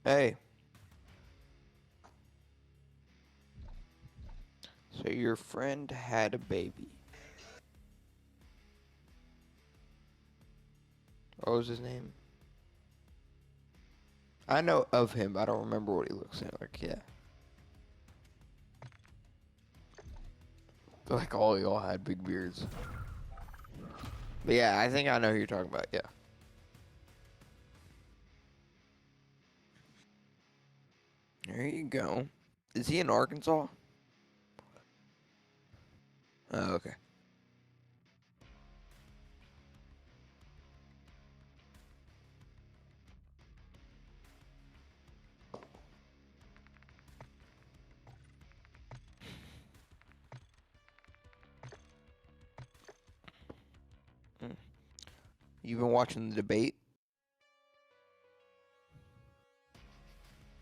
Hey, so your friend had a baby. What was his name? I know of him, but I don't remember what he looks like. Yeah. Like all y'all had big beards. But yeah, I think I know who you're talking about. Yeah. There you go. Is he in Arkansas? Oh, okay. Mm. You been watching the debate?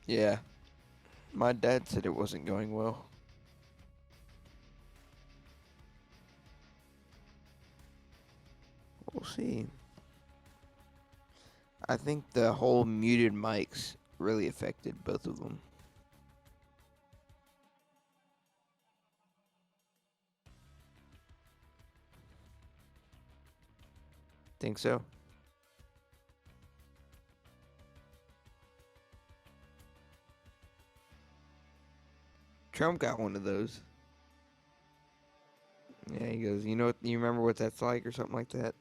Yeah. My dad said it wasn't going well. We'll see. I think the whole muted mics really affected both of them. Think so? Trump got one of those. Yeah, he goes, you know what, you remember what that's like or something like that?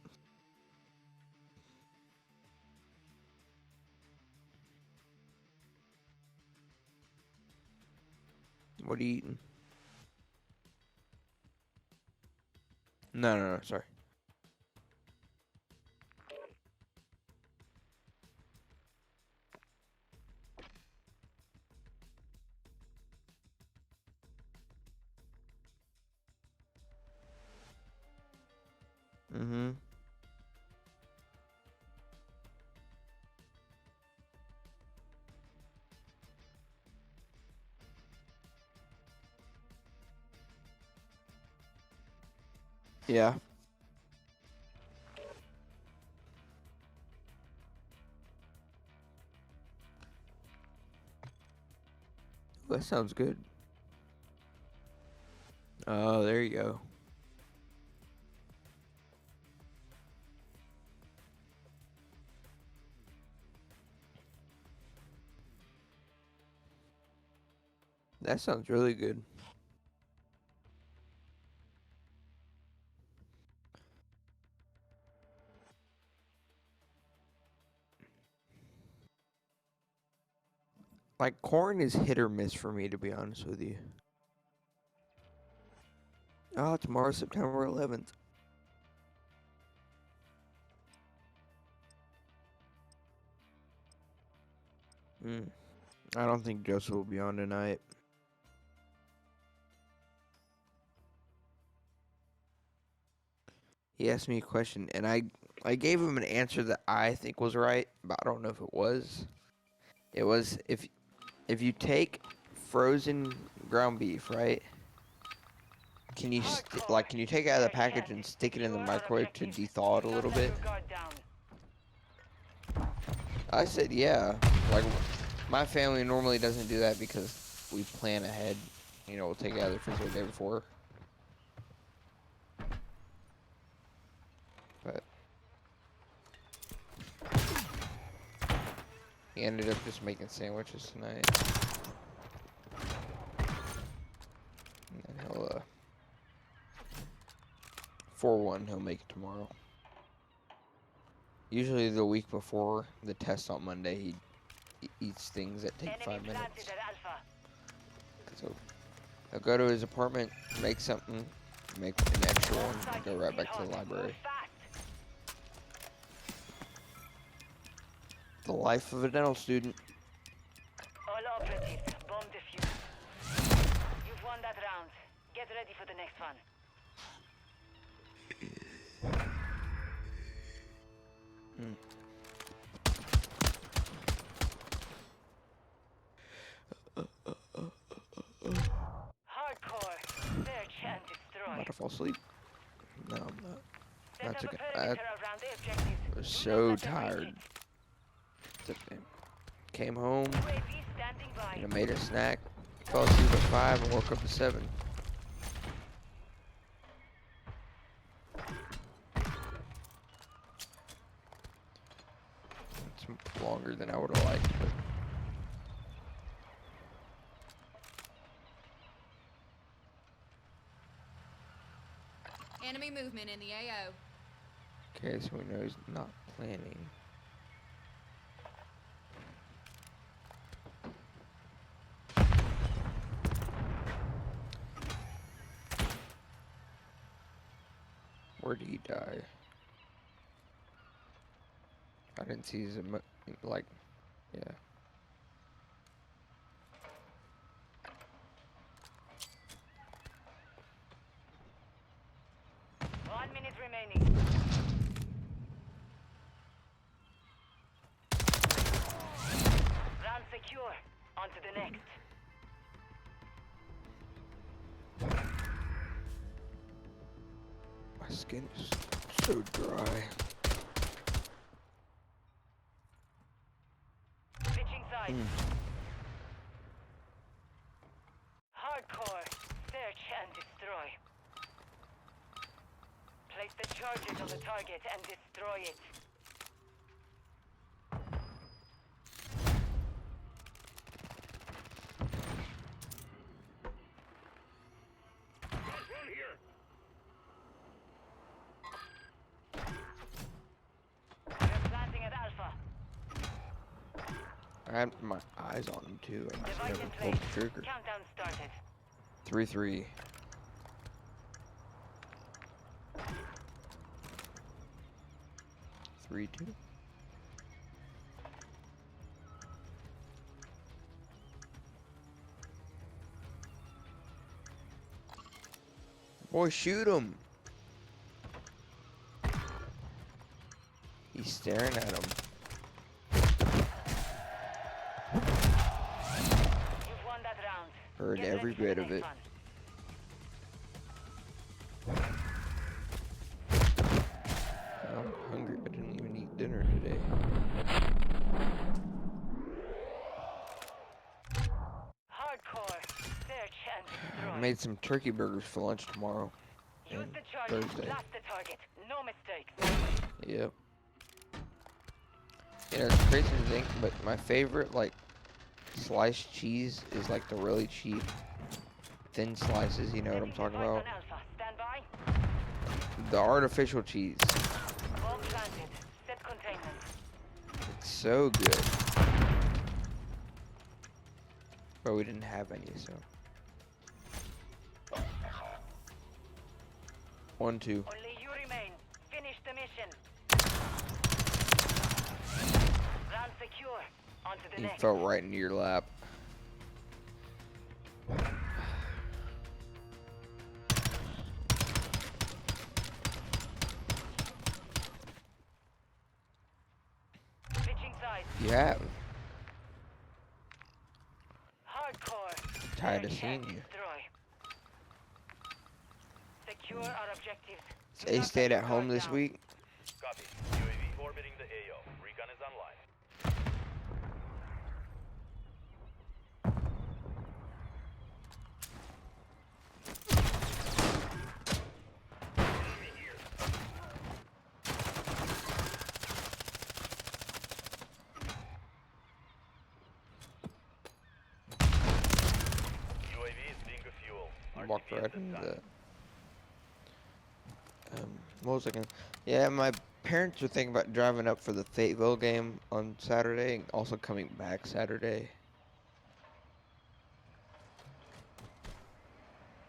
What are you eating? No, sorry. Mm-hmm. Yeah. That sounds good. Oh, there you go. That sounds really good. Like, corn is hit or miss for me, to be honest with you. Oh, tomorrow's September 11th. I don't think Joseph will be on tonight. He asked me a question, and I gave him an answer that I think was right, but I don't know if it was. It was if you take frozen ground beef, right? Can you can you take it out of the package and stick it in the microwave to de-thaw it a little bit? I said yeah. Like, my family normally doesn't do that because we plan ahead. You know, we'll take it out of the freezer the day before. But he ended up just making sandwiches tonight. And then he'll 4-1 he'll make it tomorrow. Usually the week before the test on Monday, he eats things that take 5 minutes. So he'll go to his apartment, make something, make an extra one, and go right back to the library. The life of a dental student. All operatives, bomb defused. You've won that round. Get ready for the next one. fall asleep? No, I'm not. Set That's up a okay. I perimeter around the objective. was Do so not let them reach tired. it. It's okay. Came home, UAV standing by. made a snack, fell asleep at 5 and woke up at 7. It's longer than I would have liked, but Enemy movement in the AO. okay, so we know he's not planning. Where did he die? I didn't see his like, yeah. One minute remaining. Round secure. On to the next. My skin is so dry. Switching sides. Hardcore. Search and destroy. Place the charges on the target and destroy it. They're planting at Alpha. I had my eyes on him too. I just Device never in pulled place. the trigger. Countdown started. 3-3. 3-2. Boy, shoot him. He's staring at him. You've won that round. Heard Get every ready for the bit of next it. one. I'm hungry. I didn't even eat dinner today. Hardcore. Search and destroy. I made some turkey burgers for lunch tomorrow. Use and the charges. Thursday. Blast the target. No mistakes. Yep. You know, it's crazy to think, but my favorite, like, sliced cheese is, like, the really cheap, thin slices, you know what I'm talking Device about? on Alpha. Stand by. The artificial cheese. Bomb planted. Set containment. It's so good. But we didn't have any, so. 1-2. Only you remain. Finish the mission. Round secure. On to the He next. fell right into your lap. Switching sides. You have. Hardcore. Tired of Search seeing and you. destroy. Secure our objectives. Is Do Ace not stayed let at the home guard this down. week? Copy. UAV orbiting the AO. Recon is online. UAV is being fuel. Walked RTB right at this into time. that. What was I gonna? Yeah, my parents are thinking about driving up for the Fayetteville game on Saturday and also coming back Saturday.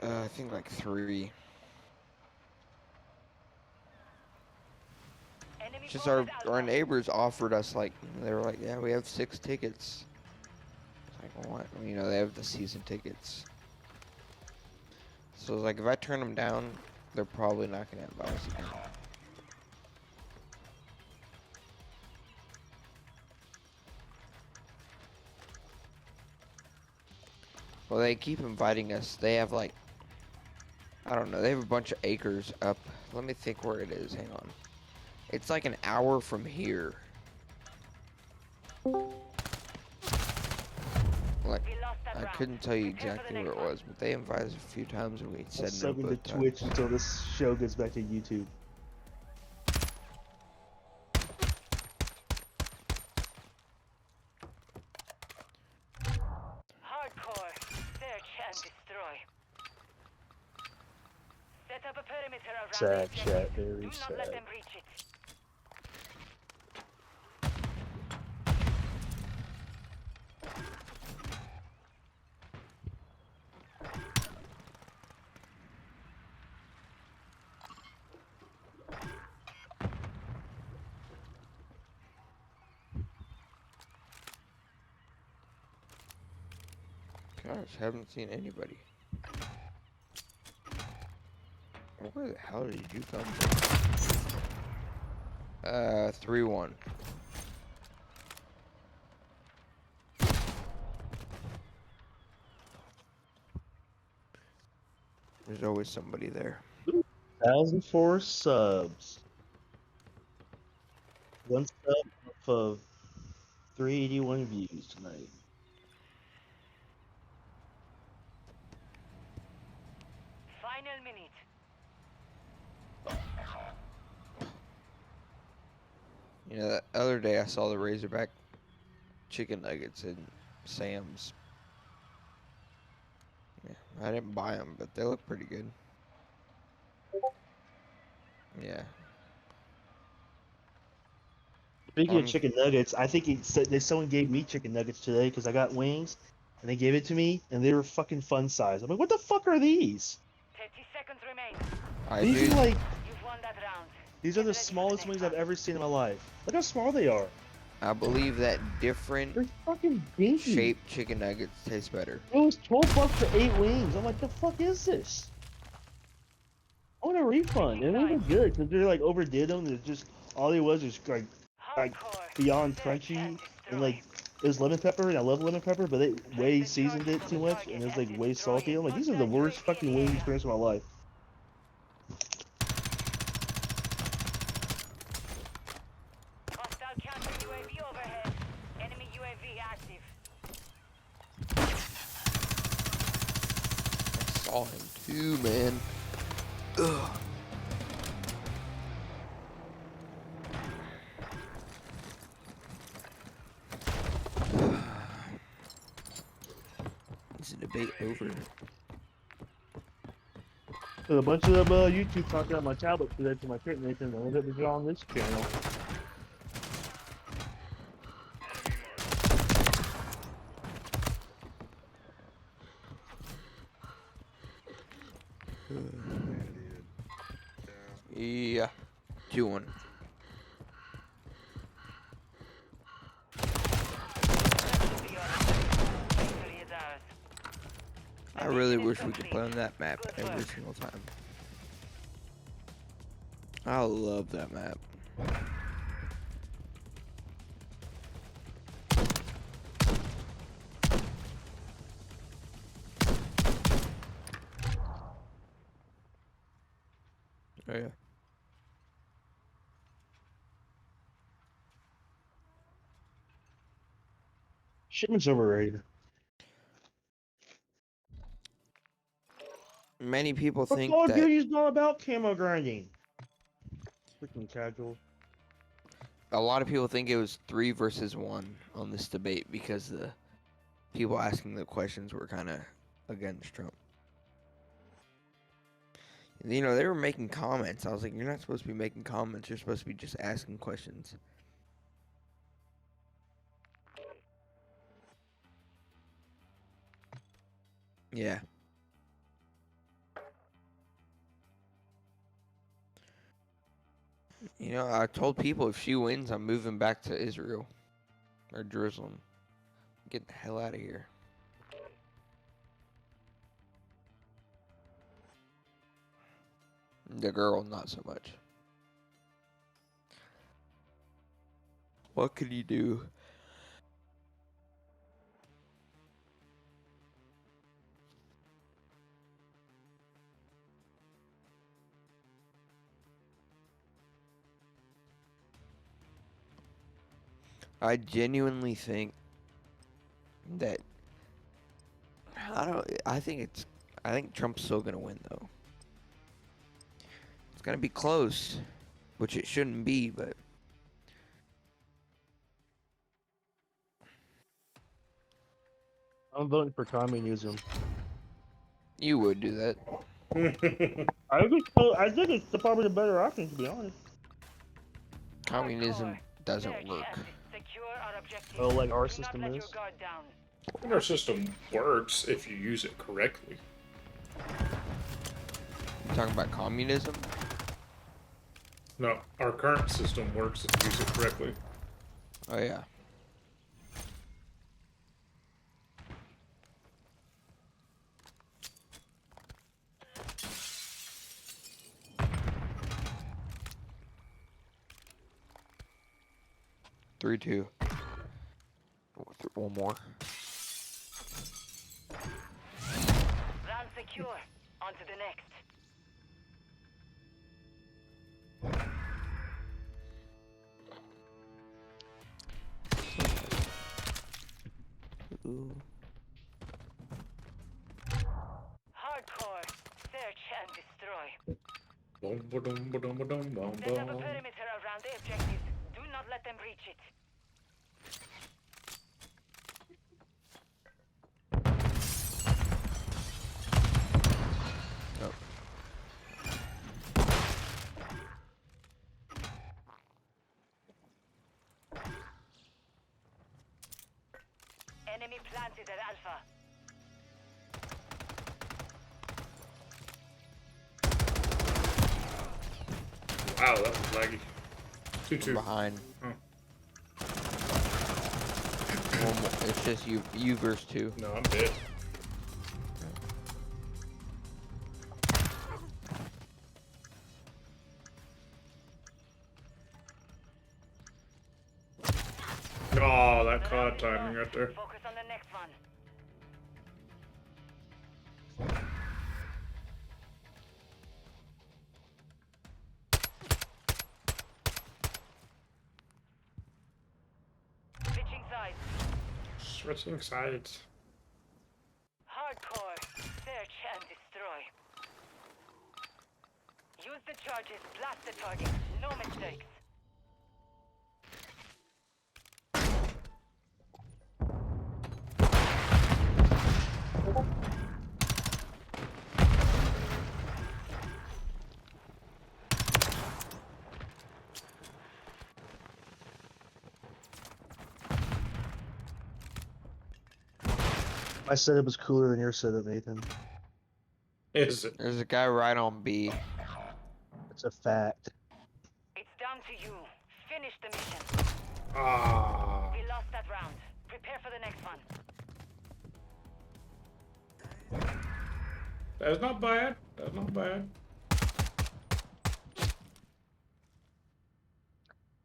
I think like 3. Enemy Just bomb our at our Alpha. neighbors offered us like they were like, yeah, we have 6 tickets. It's like, well, what? You know, they have the season tickets. So it's like if I turn them down, they're probably not gonna invite us again. Well, they keep inviting us. They have like I don't know. They have a bunch of acres up. Let me think where it is. Hang on. It's like an hour from here. Like, We lost that I round. couldn't tell you Prepare for the exactly where next it one. was, but they invited us a few times and we I'll said no sub into both Twitch times. until this show gets back to YouTube. Hardcore. Search and destroy. Set up a perimeter around the Sad objective. chat, very Do not let sad. them reach it. Gosh, haven't seen anybody. Where the hell did you come from? 3-1. There's always somebody there. 1,004 subs. One sub off of 381 views tonight. Final minute. You know, that other day I saw the Razorback chicken nuggets in Sam's. Yeah, I didn't buy them, but they look pretty good. Yeah. Speaking of chicken nuggets, I think someone gave me chicken nuggets today because I got wings, and they gave it to me, and they were fucking fun size. I'm like, what the fuck are these? 30 seconds remain. These are like, You've won that round. these are Get the ready for smallest next wings one. I've ever seen in my life. Look how small they are. I believe that different They're fucking dinky. shaped chicken nuggets taste better. It was 12 bucks for 8 wings. I'm like, the fuck is this? I want a refund. And they were good because they're like overdid them. They're just all it was like Hardcore. beyond Search crunchy and and destroy. like it was lemon pepper and I love lemon pepper, but they way the seasoned it charges too on the much and it was target like and way destroy salty. it. I'm like, these are the Hostile worst UAV in fucking the wing area. experience of my life. Hostile counter UAV overhead. Enemy UAV active. I saw him too, man. Ugh. Is the debate over? So a bunch of YouTube talking on my tablet today to my kid Nathan. I look at the on this channel. Yeah. 2-1. Victory is ours. I really Mission is wish we could play on that map Good every work. single time. I love that map. Oh yeah. Shipment's overrated. Many people But think Call of that Duty's not about camo grinding. Freaking casual. a lot of people think it was 3 versus 1 on this debate because the people asking the questions were kind of against Trump. You know, they were making comments. I was like, you're not supposed to be making comments. You're supposed to be just asking questions. Yeah. You know, I told people if she wins, I'm moving back to Israel or Jerusalem. Get the hell out of here. The girl, not so much. What could you do? I genuinely think that I think Trump's still gonna win though. It's gonna be close, which it shouldn't be, but I'm voting for communism. you would do that. I think it's probably the better option, to be honest. Communism Hardcore. doesn't Search work. and secure our objective. Oh, like our Do system not let is? your guard down. And our system works if you use it correctly. You talking about communism? No, our current system works if you use it correctly. Oh yeah. Three, two. One more. Round secure. On to the next. Ooh. Hardcore. Search and destroy. Boom, ba-dum, ba-dum, ba-dum, bum, Set up a bum. perimeter around the objectives. Do not let them reach it. Oh. Enemy planted at Alpha. Wow, that was laggy. 2-2. Behind. Oh. One more. It's just you versus two. No, I'm dead. Oh, that The caught round is timing lost. right there. Focus on the next one. Switching sides. Switching sides. Hardcore. Search and destroy. Use the charges. Blast the target. No mistakes. My setup is cooler than your setup, Nathan. Is it? There's a guy right on B. It's a fact. It's down to you. Finish the mission. Ah. We lost that round. Prepare for the next one. That's not bad. That's not bad.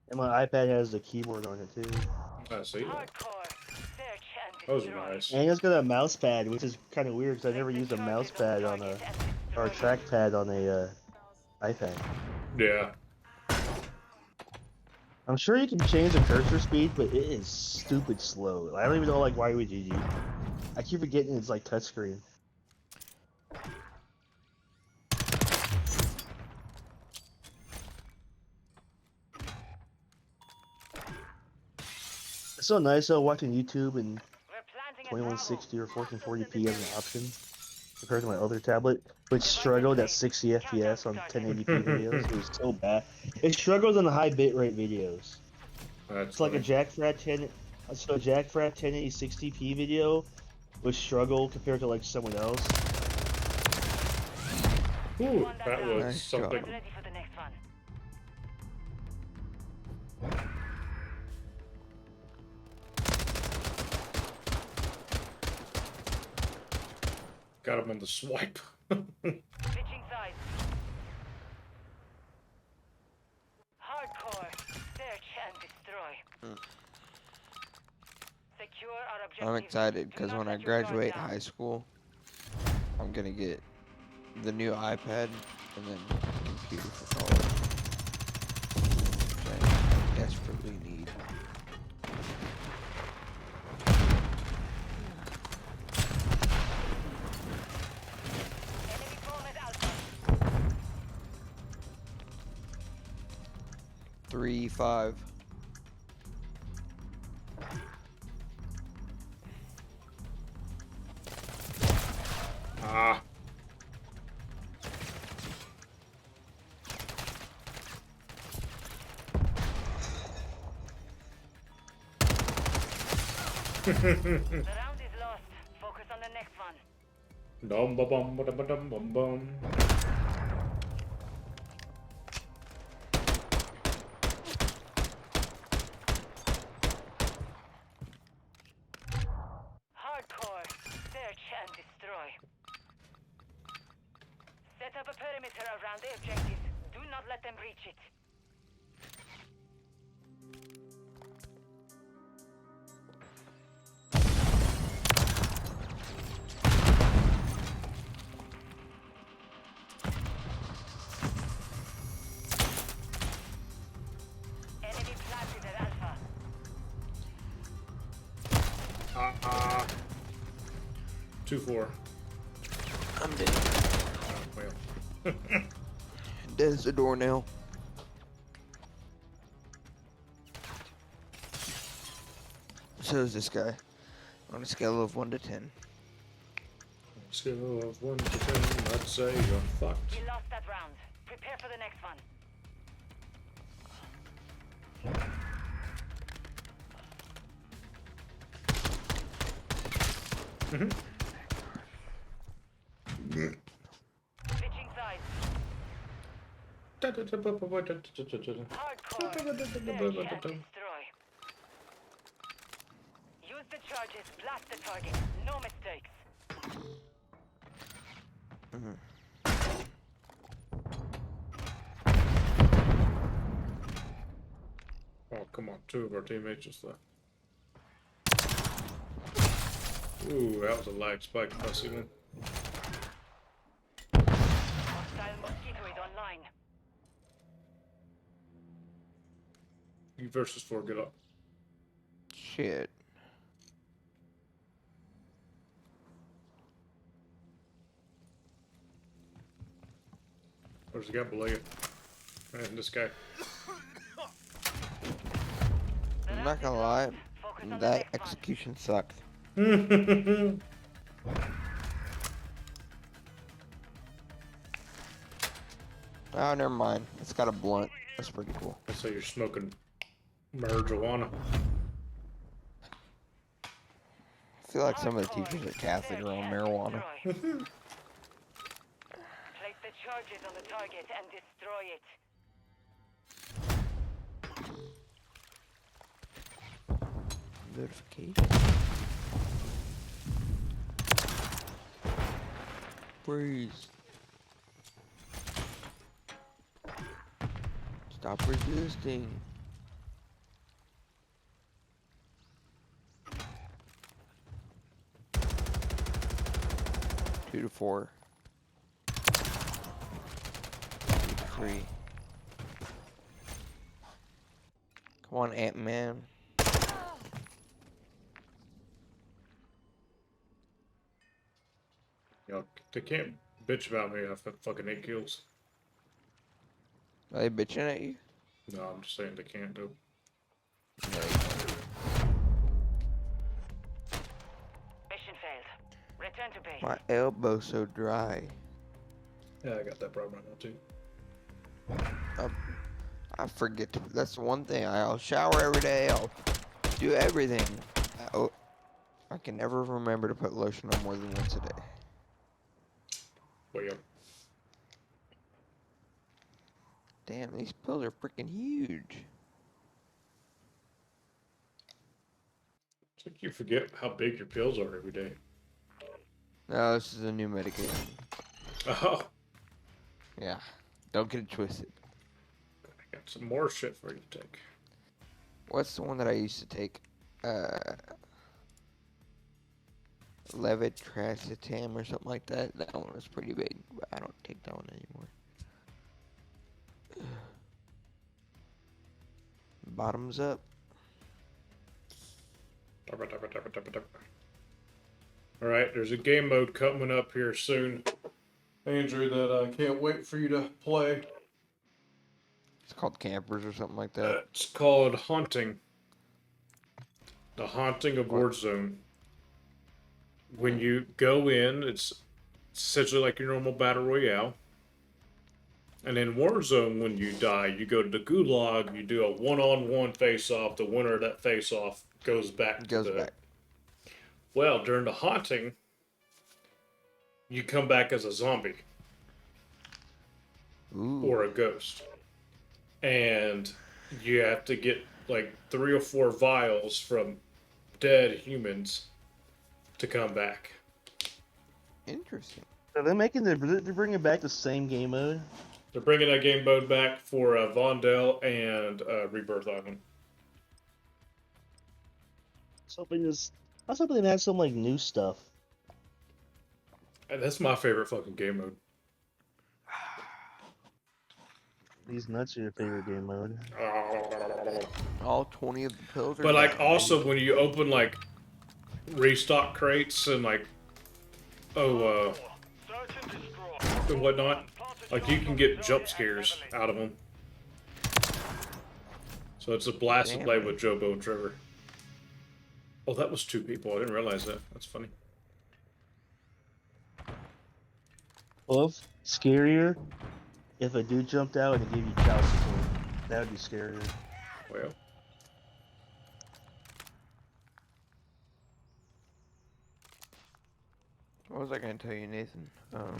And my iPad has the keyboard on it too. I see that. Hardcore. Search and Those destroy. are nice. And it's got a mouse pad, which is kind of weird because I never used a mouse pad on a or a trackpad on a iPad. Yeah. I'm sure you can change the cursor speed, but it is stupid slow. I don't even know why would you. I keep forgetting it's like touchscreen. It's so nice though watching YouTube and We're planting a Bravo. 2160 or 1440p as an option compared to my other tablet, which struggled at 60 FPS on 1080p videos. It was so bad. It struggles on the high bitrate videos. That's It's like a funny. Jack Frat 1080 60p video would struggle compared to like someone else. Ooh, Won that round. was Nice something. job. Get ready for the next one. Got him in the swipe. Switching sides. Hardcore. Search and destroy. Secure our objective. I'm excited because Do not when I let your guard graduate down. high school, I'm gonna get the new iPad and then a computer for college. Which I desperately need. 3-5. Ah. The round is lost. Focus on the next one. Dum ba bum ba dum ba dum bum bum. Hardcore. Search and destroy. Set up a perimeter around the objectives. Do not let them reach it. Enemy planted at Alpha. Ah. 2-4. I'm dead. Oh, well. Dead as a doornail. So is this guy. On a scale of 1 to 10. Scale of 1 to 10, let's say you're fucked. You lost that round. Prepare for the next one. Switching sides. Hardcore. Search and destroy. Use the charges. Blast the target. No mistakes. Oh, come on. 2 of our teammates just left. Ooh, that was a lag spike if I see one. Hostile mosquito is online. You versus 4, get up. Shit. There's a guy below you. And this guy. I'm not gonna lie. Focus on the That next one. execution sucked. Oh, never mind. It's got a blunt. That's pretty cool. I say you're smoking marijuana. I feel like some of the teachers at Catholic are on marijuana. Place the charges on the target and destroy it. Notification. Freeze. Stop resisting. Two to 4. 2 to 3. Come on, Ant-Man. Yo, they can't bitch about me. I've got fucking 8 kills. Are they bitching at you? No, I'm just saying they can't do. No, Mission failed. Return to base. my elbow's so dry. Yeah, I got that problem right now too. I forget to, that's one thing. I'll shower every day. I'll do everything. I can never remember to put lotion on more than once a day. But yeah, Damn, these pills are freaking huge. it's like you forget how big your pills are every day. No, this is a new medication. Oh, Yeah, don't get it twisted. I got some more shit for you to take. What's the one that I used to take? Levetiracetam or something like that. That one was pretty big, but I don't take that one anymore. Bottoms up. Alright, there's a game mode coming up here soon, Andrew, that I can't wait for you to play. It's called campers or something like that. It's called Haunting. The Haunting of What? Warzone. When you go in, it's essentially like your normal battle royale. And in Warzone, when you die, you go to the gulag. You do a one-on-one face-off. The winner of that face-off goes back. Back. Well, during the Haunting, you come back as a zombie Ooh. or a ghost, and you have to get like 3 or 4 vials from dead humans to come back. Interesting. Are they they're bringing back the same game mode? They're bringing that game mode back for Vondel and Rebirth Island. I was hoping they had some like new stuff. And that's my favorite fucking game mode. These nuts are your favorite game mode. All 20 of the pills are But like down, also baby. when you open like restock crates and like and whatnot, like you can get jump scares out of them. So it's a blast to Damn. play with Jobo and Trevor. Oh, that was 2 people. I didn't realize that. That's funny. Well, scarier if a dude jumped out and gave you child support. That would be scarier. Well, What was I gonna tell you, Nathan? oh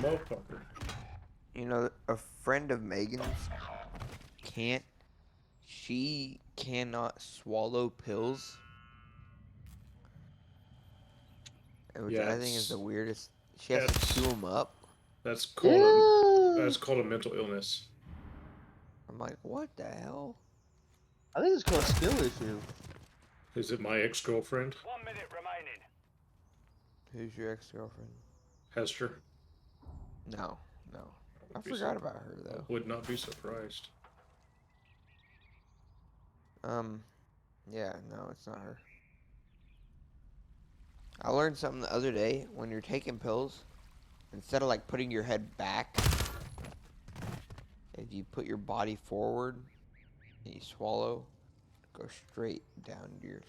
motherfucker. You know, a friend of Megan's she cannot swallow pills. Which Yeah, I think is the it's- weirdest. She has to that's- chew them up. That's called Yeah. that's called a mental illness. I'm like, what the hell? I think it's called a skill issue. Is it my ex-girlfriend, 1 minute remaining. Who's your ex-girlfriend? Hester? No. I Be forgot about her though. Would not be surprised. Yeah, no, it's not her. I learned something the other day. When you're taking pills, instead of like putting your head back, if you put your body forward and you swallow, go straight down to your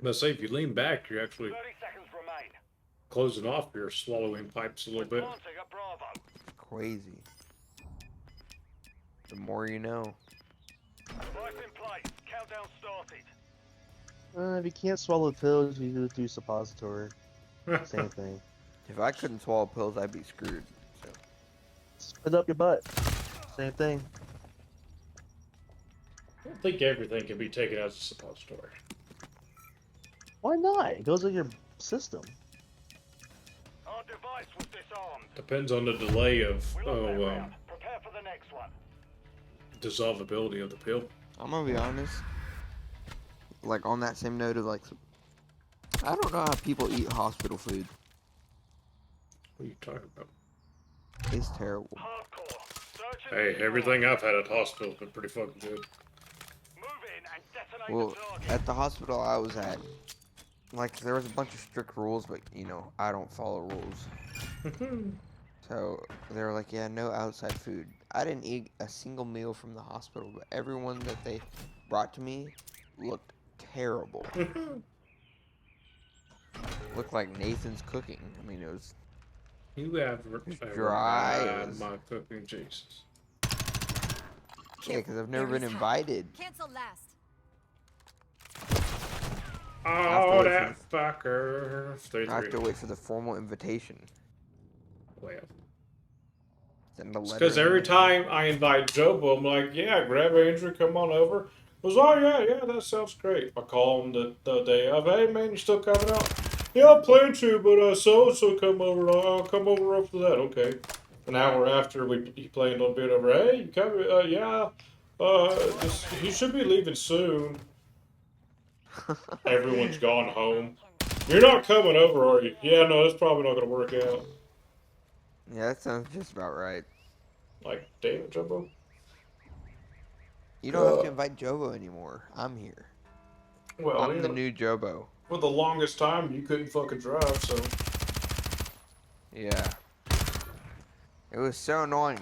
But say if you lean back, you're actually 30 seconds remain. closing off your swallowing pipes a little bit. Planting at Bravo. crazy. The more you know. Device in place. Countdown started. If you can't swallow pills, you do suppository. Same thing. If I couldn't swallow pills, I'd be screwed. So. Spit up your butt. Same thing. I don't think everything can be taken as a suppository. Why not? It goes in your system. Our device was disarmed. Depends on the delay of We lost that round. Prepare for the next one. dissolvability of the pill. I'm gonna be honest. Like on that same note of like, I don't know how people eat hospital food. What are you talking about? It's terrible. Hardcore. Search and Hey, destroy. everything I've had at the hospital has been pretty fucking good. Move in and detonate Well, the target. at the hospital I was at, like there was a bunch of strict rules, but you know I don't follow rules. So they were like, yeah, no outside food. I didn't eat a single meal from the hospital, but everyone that they brought to me looked terrible. Looked like Nathan's cooking. I mean, it was You have dry had as- my cooking, Jesus. yeah, because I've never been invited. Cancel last. Oh, wait that fucker. I have to 3-3. wait for the formal invitation. Well, Send a letter. because and every everything. time I invite Jobo, I'm like, yeah, grab Andrew, come on over. He goes, oh, yeah, that sounds great. I call him the day of, hey, man, you still coming out? Yeah, I plan to, but so-and-so come over. I'll come over after that. Okay. An hour after he planned on being over, hey, you coming? Yeah. He should be leaving soon. Everyone's gone home. You're not coming over, are you? Yeah, no, it's probably not going to work out. Yeah, that sounds just about right. Like, damn it, Jumbo. You don't have to invite Jobo anymore. I'm here. Well, I'm you the know, new Jobo. for the longest time, you couldn't fucking drive, so. Yeah. It was so annoying.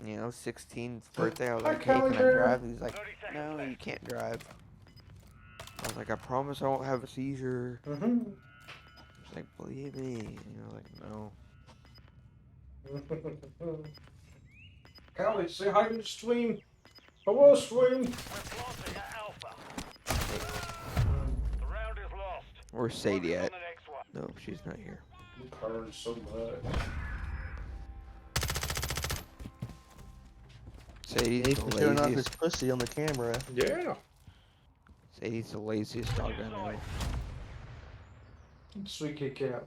16th birthday. I was Hi, like, hey, Callie can I Bear. drive? He's like, no, you can't drive. I was like, I promise I won't have a seizure. Mm-hmm. He's like, believe me. And you're like, no. Callie, say hi to the stream. Hello, stream. We're planting at Alpha. The round is lost. Where's Sadie Focus on at? the next one. No, she's not here. You purring so much. Sadie's He's the showing off his laziest. pussy on the camera. Yeah. Sadie's the laziest dog I know. Sweet Kit Kat.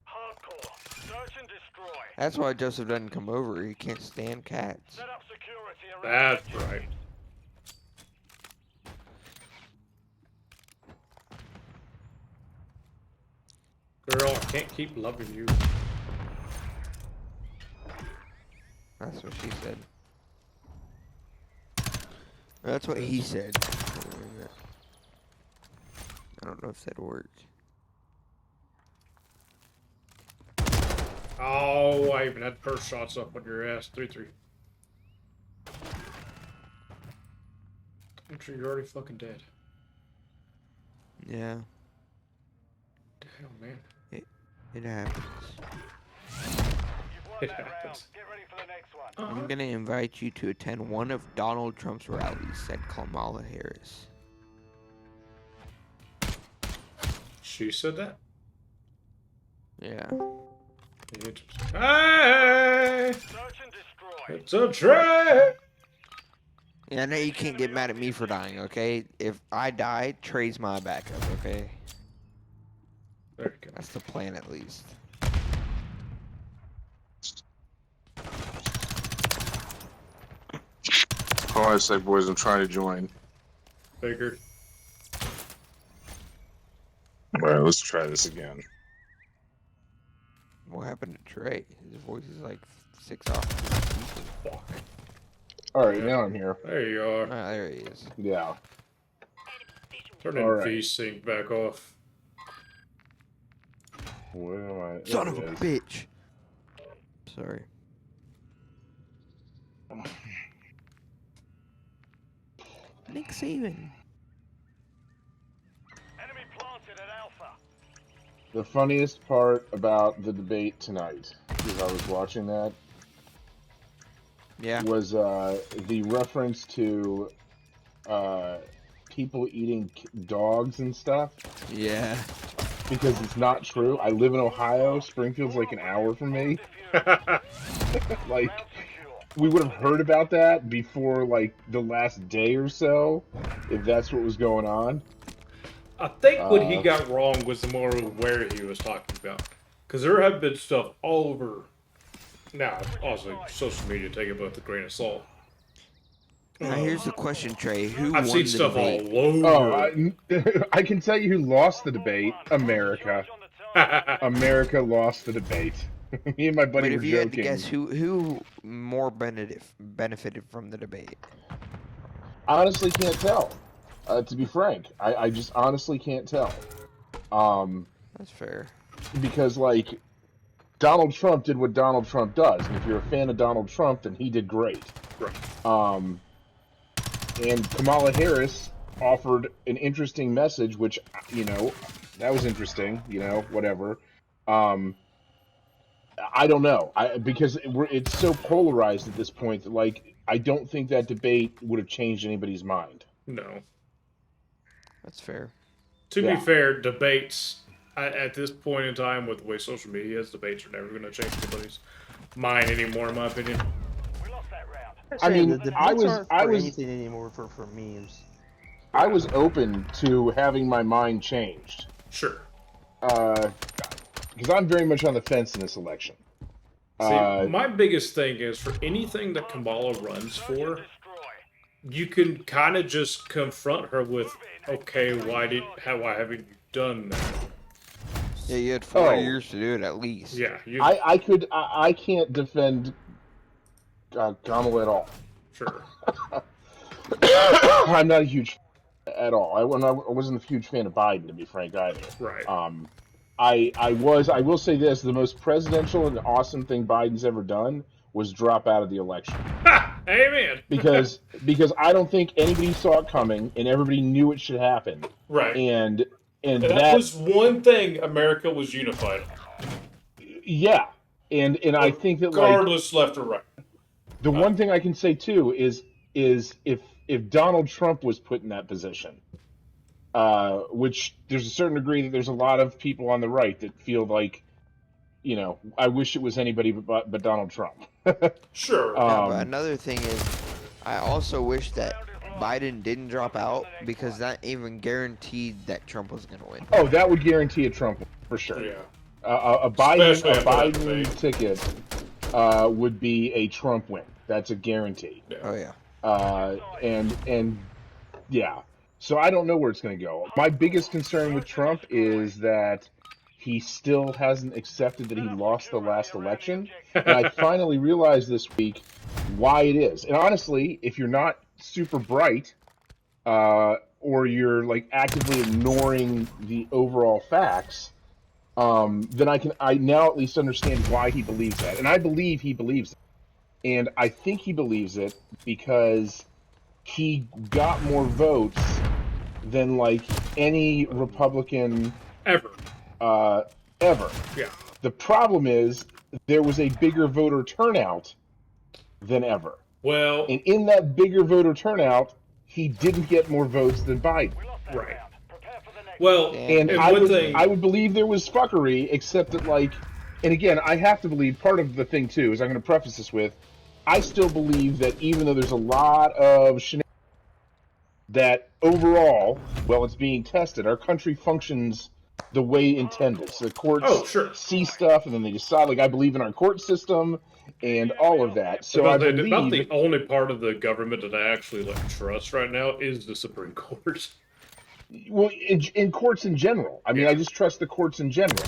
Hardcore. Search and destroy. That's why Joseph doesn't come over. He can't stand cats. Set up security around That's the right. Girl, I can't keep loving you. That's what she said. That's what he said. I don't know if that worked. Oh, I even had first shots up on your ass. 3-3. I'm sure you're already fucking dead. Yeah, Hell, man. it happens. You've won It that round. happens. Get ready for the next one. I'm gonna invite you to attend one of Donald Trump's rallies, said Kamala Harris. She said that? Yeah. Hey! Search and destroy. It's a trap! Yeah, I know you can't get mad at me for dying, okay? If I die, Trey's my backup, okay? There you go. That's the plan, at least. Oh, I say, boys, I'm trying to join. Figured. Alright, let's try this again. What happened to Trey? His voice is like 6 off. Fuck. Alright, now I'm here. There you are. Ah, there he is. Yeah. Turn that Alright. V-Sync back off. Where am I? Son There of a it is. bitch! Sorry. Nick Saban. Enemy planted at Alpha. The funniest part about the debate tonight, because I was watching that, Yeah. was the reference to people eating dogs and stuff. Yeah. Because it's not true. I live in Ohio. Springfield's like an hour from me. Like, we would have heard about that before, like, the last day or so, if that's what was going on. I think what he got wrong was the more of where he was talking about. Because there have been stuff all over. Now, also, social media, take it with a grain of salt. Now here's the question, Trey. Who I've won seen the stuff debate? all over. Oh, I can tell you who lost the debate. America. America lost the debate. Me and my buddy But were if you had to joking. guess, who more benefited from the debate? Honestly, can't tell. To be frank, I just honestly can't tell. That's fair. Because, like, Donald Trump did what Donald Trump does, and if you're a fan of Donald Trump, then he did great. Right. And Kamala Harris offered an interesting message, which, you know, that was interesting, you know, whatever. I don't know, because it's so polarized at this point that, like, I don't think that debate would have changed anybody's mind. No. That's fair. To Yeah. be fair, debates, at this point in time, with the way social media is, debates are never going to change anybody's mind anymore, in my opinion. We lost that round. I mean, the debates I aren't for was anything anymore for memes. I was open to having my mind changed. Sure. Because I'm very much on the fence in this election. See, my biggest thing is for anything that Kamala runs for, you can kind of just confront her with, okay, why haven't you done that? Yeah, you had 4 Oh. years to do it at least. Yeah, you I can't defend Kamala at all. sure. I'm not a huge at all. I wasn't a huge fan of Biden, to be frank, either. Right. I will say this: the most presidential and awesome thing Biden's ever done was drop out of the election. Ha! Amen. because I don't think anybody saw it coming, and everybody knew it should happen. Right. And that was one thing America was unified on. Yeah, and I think that, like, regardless left or right. the one thing I can say too is if Donald Trump was put in that position, which there's a certain degree that there's a lot of people on the right that feel like, you know, I wish it was anybody but Donald Trump. Sure. Yeah, but another thing is, I also wish that Biden didn't drop out, because that even guaranteed that Trump was going to win. Oh, that would guarantee a Trump win, for sure. Yeah. A Biden ticket would be a Trump win. That's a guarantee. Yeah. Oh yeah. And yeah. So I don't know where it's going to go. My biggest concern with Trump is that he still hasn't accepted that he lost the last election. And I finally realized this week why it is. And honestly, if you're not super bright, or you're like actively ignoring the overall facts, then I now at least understand why he believes that. And I believe he believes it. And I think he believes it because he got more votes than like any Republican ever. Yeah. The problem is there was a bigger voter turnout than ever. Well, and in that bigger voter turnout, he didn't get more votes than Biden. Right. Well, and I would believe there was fuckery, except that, like, and again, I have to believe part of the thing too is, I'm going to preface this with, I still believe that even though there's a lot of shenanigans, that overall, while it's being tested, our country functions the way intended. So the courts see stuff and then they decide. Like, I believe in our court system and all of that. So I believe about the only part of the government that I actually trust right now is the Supreme Court. Well, in courts in general. I mean, I just trust the courts in general.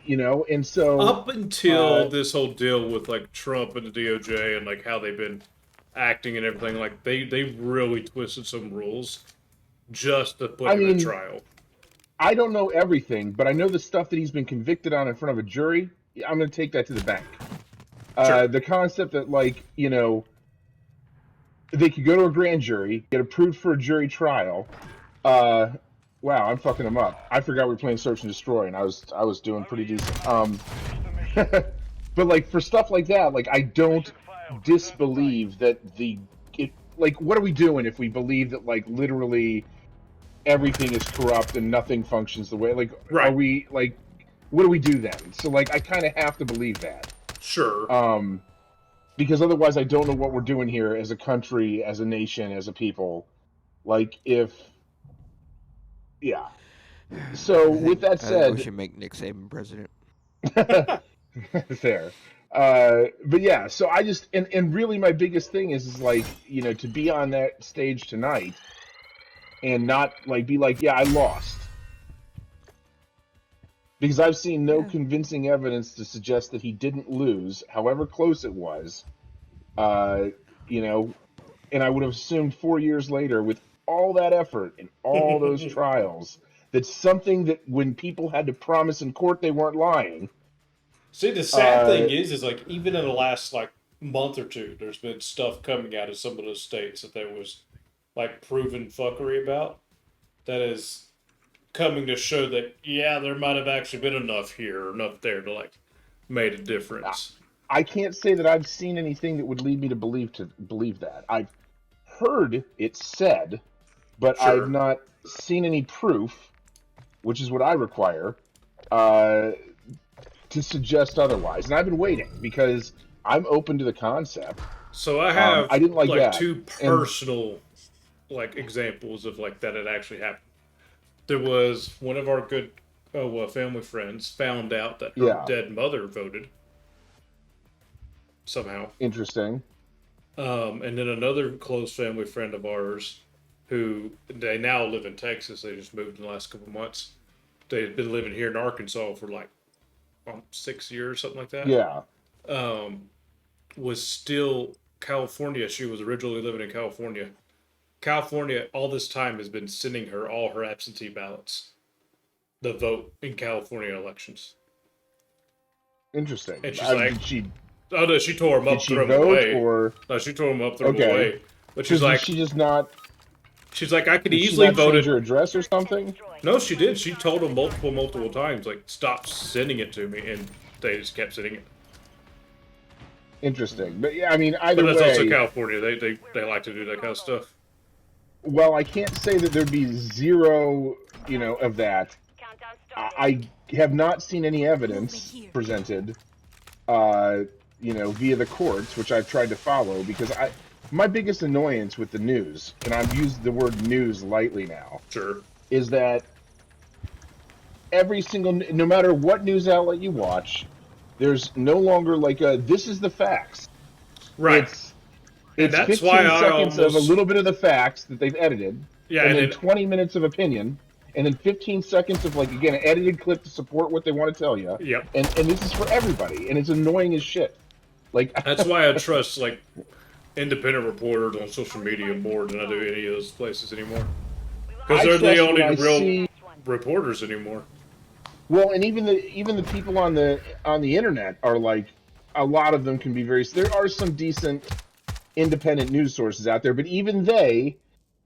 You know, and so up until this whole deal with like Trump and the DOJ and like how they've been acting and everything, like they really twisted some rules just to put him in trial. I don't know everything, but I know the stuff that he's been convicted on in front of a jury. I'm going to take that to the bank. The concept that, like, you know, they could go to a grand jury, get approved for a jury trial. Wow, I'm fucking them up. I forgot we were playing Search and Destroy, and I was doing pretty decent. But like for stuff like that, like I don't disbelieve that like what are we doing if we believe that like literally everything is corrupt and nothing functions the way like are we like what do we do then? So like I kind of have to believe that. Sure. Because otherwise I don't know what we're doing here as a country, as a nation, as a people. Like if yeah. So with that said, I think we should make Nick Saban president. Fair. But yeah, so I just and really my biggest thing is like, you know, to be on that stage tonight and not like be like, yeah, I lost. Because I've seen no convincing evidence to suggest that he didn't lose, however close it was. You know, and I would have assumed 4 years later with all that effort and all those trials, that's something that when people had to promise in court they weren't lying. See, the sad thing is like even in the last like month or two, there's been stuff coming out of some of those states that there was like proven fuckery about. That is coming to show that there might have actually been enough here or enough there to like made a difference. I can't say that I've seen anything that would lead me to believe that. I've heard it said, but I've not seen any proof, which is what I require, to suggest otherwise. And I've been waiting because I'm open to the concept. So I have I didn't like that. Two personal like examples of like that it actually happened. There was one of our good family friends found out that her dead mother voted somehow. Interesting. And then another close family friend of ours, who they now live in Texas. They just moved in the last couple of months. They had been living here in Arkansas for like 6 years, something like that. Yeah. Was still California. She was originally living in California. California, all this time, has been sending her all her absentee ballots, the vote in California elections. Interesting. And she's Oh no, she tore him Did up, she threw him vote away. or No, she tore him up, threw him okay? away. But Because did she just not? she's like, I could Did she easily not vote change her it. address or something? No, she did. She told him multiple times, like, stop sending it to me, and they just kept sending it. Interesting, but yeah, I mean, But either that's also way. California. They like to do that kind of stuff. Well, I can't say that there'd be zero, of that. Countdown started. I have not seen any evidence presented, via the courts, which I've tried to follow, because my biggest annoyance with the news, and I've used the word news lightly now, Sure. is that every single, no matter what news outlet you watch, there's no longer like this is the facts. Right. It's that's 15 why I seconds of a almost- little bit of the facts that they've edited, Yeah, and then then 20 minutes of opinion, and then 15 seconds of, like, again, an edited clip to support what they want to tell you. Yep. And this is for everybody, and it's annoying as shit. Like, That's why I trust, like, independent reporters on social media more than I do any of those places anymore. Because they're the only real reporters anymore. Well, and even the people on the internet are like, a lot of them can be very. There are some decent independent news sources out there, but even they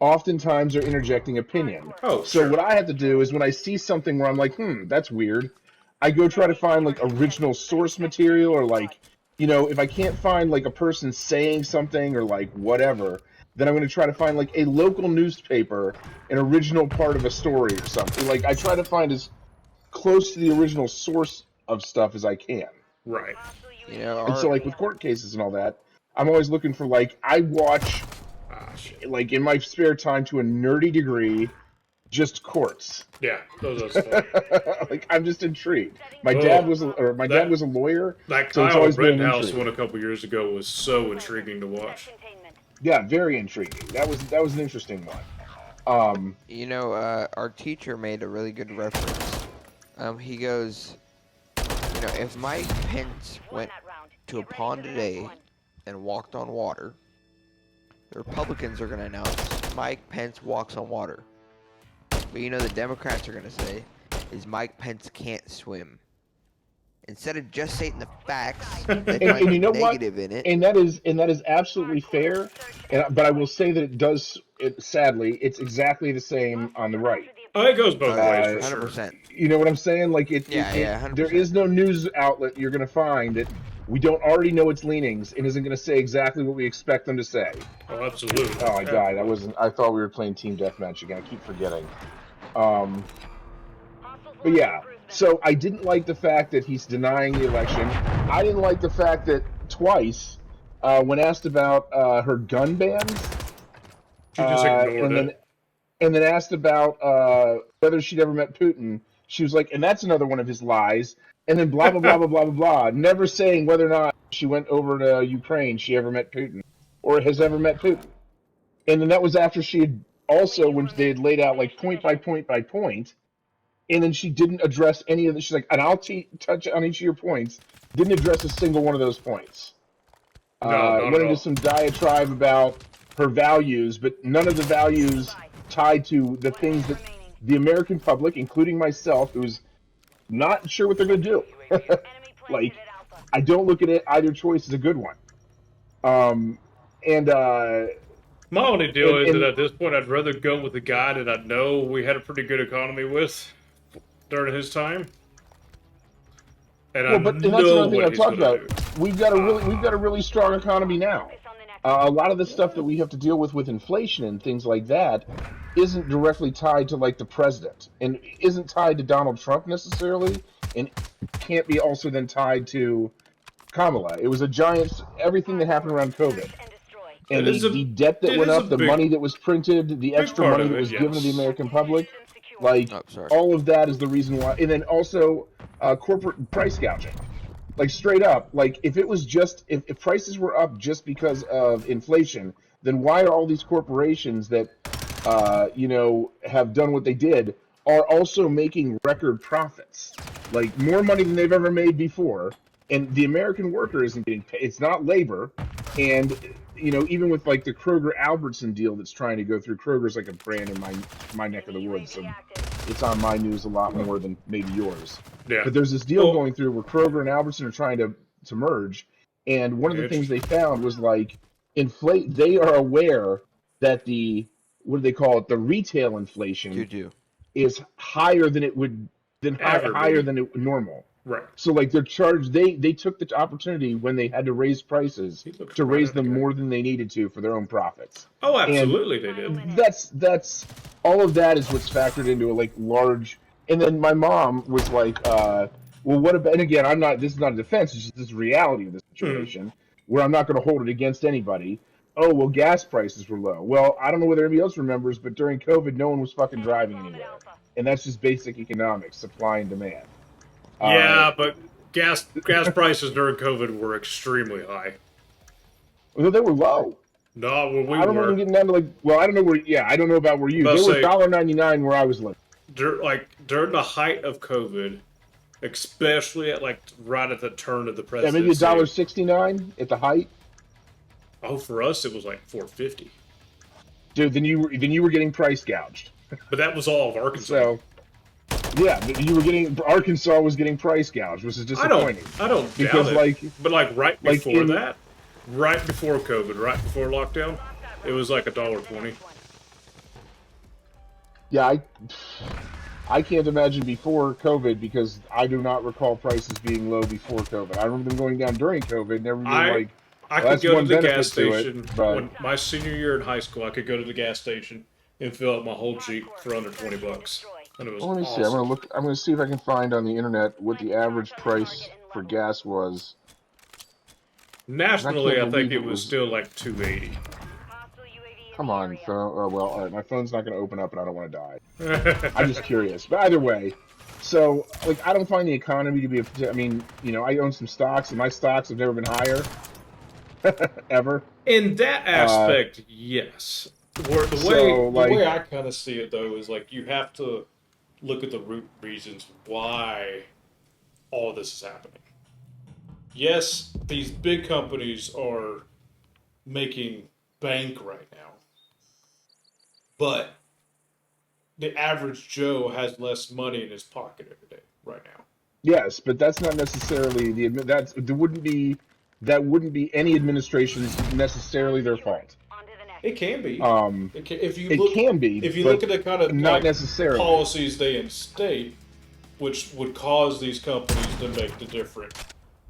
oftentimes are interjecting opinion. Oh, so sure. what I have to do is when I see something where I'm like, that's weird, I go try to find like original source material, or like, if I can't find like a person saying something or like whatever, then I'm going to try to find like a local newspaper, an original part of a story or something. Like, I try to find as close to the original source of stuff as I can. Right. And so, like, with court cases and all that, I'm always looking for, like, I watch, like, in my spare time to a nerdy degree, just courts. Yeah, those are fun. Like, I'm just intrigued. My dad was a lawyer, That so it's Kyle always been an Rittenhouse intrigue. one a couple years ago was so intriguing to watch. Yeah, very intriguing. That was an interesting one. Our teacher made a really good reference. He goes, if Mike Pence went to a pond today and walked on water, the Republicans are going to announce Mike Pence walks on water. But the Democrats are going to say is Mike Pence can't swim. Instead of just stating the facts, they find and you know negative what? in it. And that is absolutely fair. But I will say that it does. Sadly, it's exactly the same on the right. Oh, it goes both ways for 100%. sure. You know what I'm saying? Like, 100%. there is no news outlet you're going to find that we don't already know its leanings and isn't going to say exactly what we expect them to say. Oh, absolutely. Oh my god, I thought we were playing Team Deathmatch again. I keep forgetting. But yeah, so I didn't like the fact that he's denying the election. I didn't like the fact that twice, when asked about her gun bans, She just ignored it. And then asked about whether she'd ever met Putin, she was like, and that's another one of his lies. And then blah, blah, blah, blah, blah, blah, blah. Never saying whether or not she went over to Ukraine, she ever met Putin, or has ever met Putin. And then that was after she had also, when they had laid out like point by point by point, and then she didn't address any of the, she's like, and I'll touch on each of your points, didn't address a single one of those points. Went into some diatribe about her values, but none of the values tied to the things that the American public, including myself, who's not sure what they're going to do. Like, I don't look at it, either choice as a good one. My only deal is that at this point, I'd rather go with the guy that I know we had a pretty good economy with during his time. And that's another thing I've talked about. We've got a really strong economy now. A lot of the stuff that we have to deal with inflation and things like that isn't directly tied to, like, the president, and isn't tied to Donald Trump necessarily, and can't be also then tied to Kamala. It was a giant, everything that happened around COVID. And the debt that went up, the money that was printed, the extra money that was given to the American public, like, all of that is the reason why. And then also corporate price gouging. Like, straight up, like, if it was just, if prices were up just because of inflation, then why are all these corporations that, have done what they did are also making record profits? Like, more money than they've ever made before. And the American worker isn't getting paid. It's not labor. And, even with, like, the Kroger-Albertson deal that's trying to go through, Kroger's like a brand in my neck of the woods, so it's on my news a lot more than maybe yours. Yeah. But there's this deal going through where Kroger and Albertson are trying to merge, And one of the things they Interesting. found was like inflate. They are aware that the what do they call it? The retail inflation Juju. is higher than it would Ever higher be. than it normal. Right. So like they're charged. They took the opportunity when they had to raise prices He looks to right raise at the them guy. more than they needed to for their own profits. Oh, And absolutely they did. that's all of that is what's factored into a like large. And then my mom was like, well, what about? And again, I'm not. This is not a defense. It's just this reality of the Mhm. situation where I'm not going to hold it against anybody. Oh well, gas prices were low. Well, I don't know whether anybody else remembers, but during COVID, no one was fucking driving anywhere, and that's just basic economics, supply and demand. Uh, Yeah, but gas prices during COVID were extremely high. well, they were low. Not where we I remember them were. getting down to like, well, I don't know where. Yeah, I don't know about where you. But They were say $1.99 where I was living. during the height of COVID, especially at like right at the turn of the Yeah, maybe presidency. $1.69 at the height. Oh, for us it was like 450. Dude, then you were getting price gouged. But that was all of Arkansas. So yeah, you were getting Arkansas was getting price gouged, which is I don't disappointing I don't because doubt it. like But like right like before in that, right before COVID, right before lockdown, it was like $1.20. yeah I can't imagine before COVID because I do not recall prices being low before COVID. I remember them going down during COVID and everyone being I like, I well, could that's go to one the gas benefit to it, station but when my senior year in high school. I could go to the gas station and fill up my whole Jeep for under $20, and it was well, let me see. awesome. I'm gonna see if I can find on the internet what the average price for gas was. 'Cause I Nationally, can't I think believe it it was was. still like 280. Come on, phone. Oh, well, all right. My phone's not going to open up, and I don't want to die. I'm just I curious. But either way, so like, I don't find the economy to be. I mean, I own some stocks, and my stocks have never been higher ever. In that Uh, aspect, yes. Where so the way like, I kind of see it though is like you have to look at the root reasons why all of this is happening. Yes, these big companies are making bank right now, but the average Joe has less money in his pocket every day right now. yes, but that's not necessarily that wouldn't be any administration's necessarily their fault. It can be. Um, it can be, If you look but at the kind of not like necessarily. policies they instate, which would cause these companies to make the difference.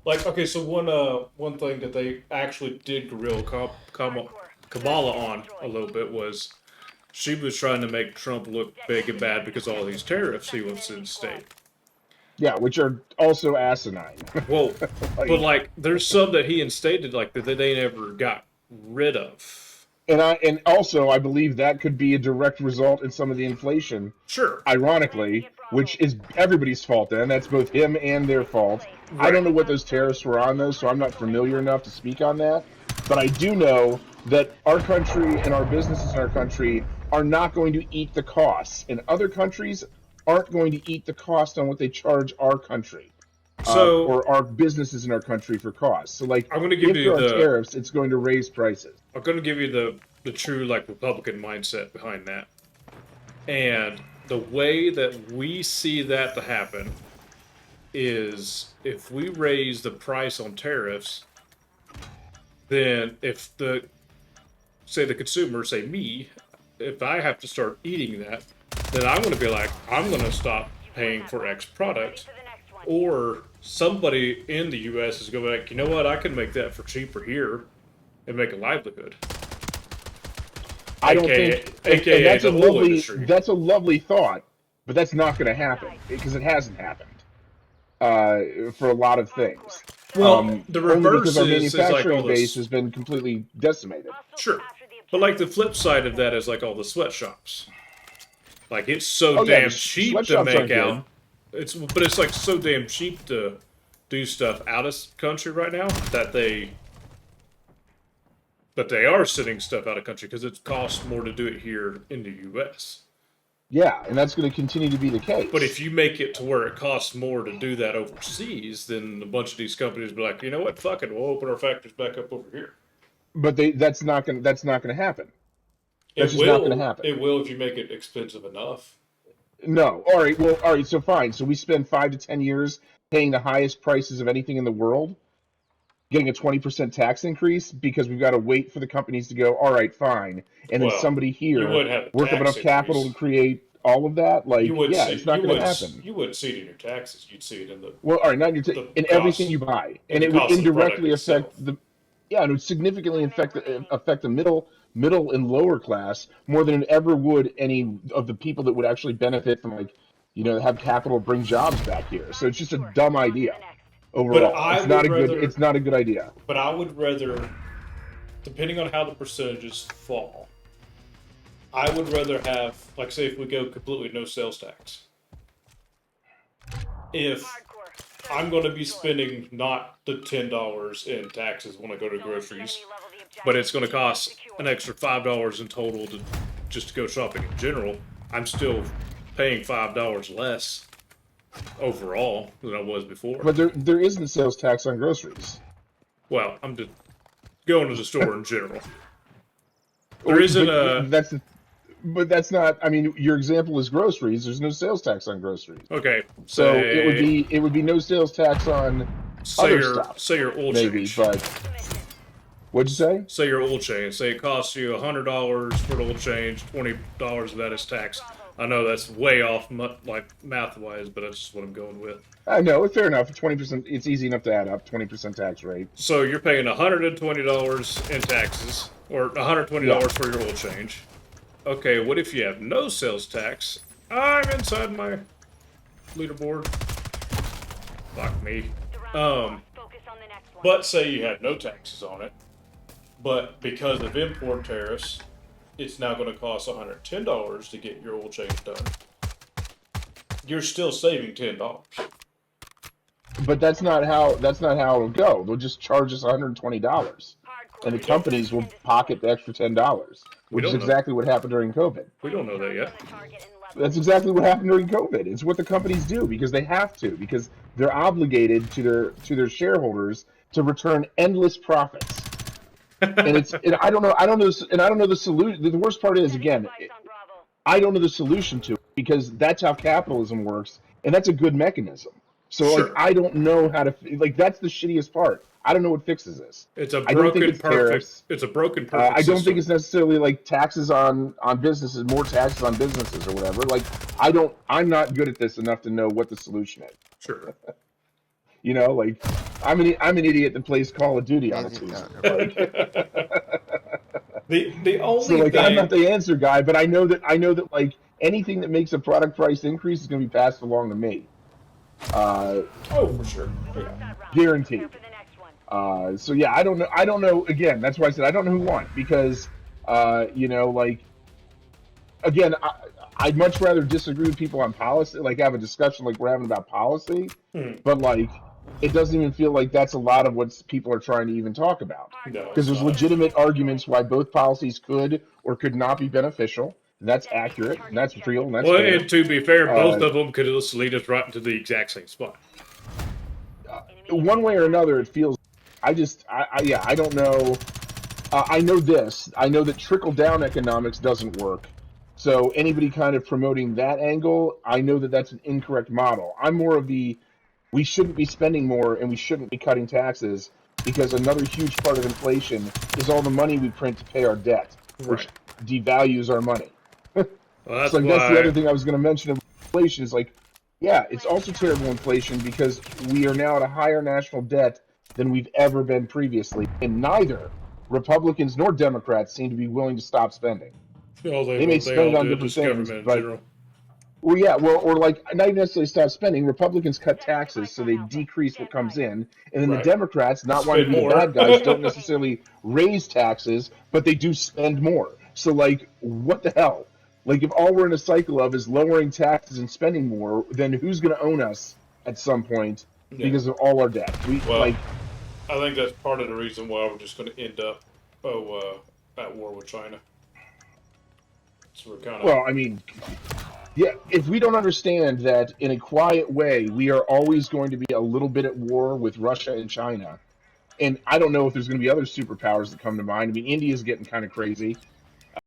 Like, okay, so one thing that they actually did grill Kamala on a little bit was she was trying to make Trump look big and bad because of all these tariffs he wants to instate. Yeah, which are also asinine. Well, but Like, like, there's some that he instated like that they never got rid of. and also I believe that could be a direct result in some of the inflation, Sure, ironically, which is everybody's fault. Then that's both him and their fault. I right. don't know what those tariffs were on those, so I'm not familiar enough to speak on that. But I do know that our country and our businesses in our country are not going to eat the costs, and other countries aren't going to eat the cost on what they charge our country. So Or our businesses in our country for costs. So, like, I'm gonna give if you there are the tariffs, it's going to raise prices. I'm gonna give you the true like Republican mindset behind that. And the way that we see that to happen is if we raise the price on tariffs, then if the consumer, say me, if I have to start eating that, then I'm gonna be like, I'm gonna stop paying for X product. Or somebody in the US is gonna be like, you know what, I can make that for cheaper here and make a livelihood. I don't AKA, think, and AKA the oil industry. that's a lovely thought, but that's not going to happen because it hasn't happened for a lot of things. Well, the Only because reverse our is like all manufacturing base this. has been completely decimated. Sure. But like the flip side of that is like all the sweatshops. Like it's so Oh yeah, damn the cheap to sweatshops make aren't good. out. But it's like so damn cheap to do stuff out of country right now that they are sending stuff out of country because it costs more to do it here in the U.S. Yeah, and that's going to continue to be the But case. if you make it to where it costs more to do that overseas, then a bunch of these companies will be like, you know what, fuck it, we'll open our factories back up over here. But that's not going to happen. That's It just not going to will. happen. It will if you make it expensive enough. No. All right. Well, all right. So fine. So we spend 5 to 10 years paying the highest prices of anything in the world. getting a 20% tax increase because we've got to wait for the companies to go, all right, fine, and then Well, somebody you here wouldn't have a work up tax enough capital to increase. create all of that. Like, You would yeah, see it's not going to happen. you wouldn't see it in your taxes. You'd see it in Well, all right, not in, the in everything cost you buy, in and the it would cost of the product indirectly affect itself. the, yeah, and it would significantly affect the middle and lower class more than it ever would any of the people that would actually benefit from, like, have capital bring jobs back here. So it's just a dumb idea But overall. I It's would not a good. rather. It's not a good idea. But I would rather, depending on how the percentages fall, I would rather have, like, say, if we go completely no sales tax. If I'm going to be spending not the $10 in taxes when I go to groceries, but it's going to cost an extra $5 in total to just go shopping in general, I'm still paying $5 less overall than I was before. But there isn't sales tax on groceries. Well, I'm just going to the store in general. There isn't a. But that's not. I mean, your example is groceries. There's no sales tax on groceries. Okay, So it would be no sales tax on other stuff. Say your oil maybe, change. but what'd you say? Say your oil change. Say it costs you $100 for the oil change. $20 of that is tax. I know that's way off, like math wise, but that's just what I'm going with. I know, fair enough. 20%. It's easy enough to add up. 20% tax rate. So you're paying $120 in taxes, or $120 for your oil change. Okay, what if you have no sales tax? I'm inside my leaderboard. Fuck me. But say you had no taxes on it, but because of import tariffs, it's now going to cost $110 to get your oil change done. You're still saving $10. But that's not how it'll go. They'll just charge us $120, and the companies will pocket the extra $10, which is exactly what happened during COVID. We don't know that yet. That's exactly what happened during COVID. It's what the companies do because they have to, because they're obligated to their shareholders to return endless profits. And I don't know the solution. The worst part is, again, I don't know the solution to it because that's how capitalism works, and that's a good mechanism. So sure. like, I don't know how to, like, that's the shittiest part. I don't know what fixes this. It's a broken, perfect. It's a broken, perfect. I don't think it's necessarily like taxes on businesses, more taxes on businesses or whatever. Like, I'm not good at this enough to know what the solution is. Sure. Like, I'm an idiot that plays Call of Duty on a Tuesday. Like, the only so, like, thing... I'm not the answer guy, but I know that like anything that makes a product price increase is going to be passed along to me. Oh, for sure. Yeah. Guaranteed. So yeah, I don't know. Again, that's why I said I don't know who won because, like, again, I'd much rather disagree with people on policy, like have a discussion like we're having about policy, but like it doesn't even feel like that's a lot of what people are trying to even talk about. Because there's legitimate arguments why both policies could or could not be beneficial. And that's accurate, and that's real, and that's fair. And to be fair, both of them could lead us right into the exact same spot. One way or another, it feels. I don't know. I know this. I know that trickle-down economics doesn't work. So anybody kind of promoting that angle, I know that that's an incorrect model. I'm more of the, we shouldn't be spending more and we shouldn't be cutting taxes because another huge part of inflation is all the money we print to pay our debt, which devalues our money. Well, that's the other thing I was going to mention of inflation is like, yeah, it's also terrible inflation because we are now at a higher national debt than we've ever been previously, and neither Republicans nor Democrats seem to be willing to stop spending. They may spend on different things, but or like not even necessarily stop spending. Republicans cut taxes, so they decrease what comes in, and then the Democrats, not wanting to be the bad guys, don't necessarily raise taxes, but they do spend more. So like, what the hell? Like, if all we're in a cycle of is lowering taxes and spending more, then who's going to own us at some point because of all our debt? I think that's part of the reason why we're just going to end up at war with China. So we're kind of... Well, I mean, yeah, if we don't understand that in a quiet way, we are always going to be a little bit at war with Russia and China. And I don't know if there's going to be other superpowers that come to mind. I mean, India's getting kind of crazy.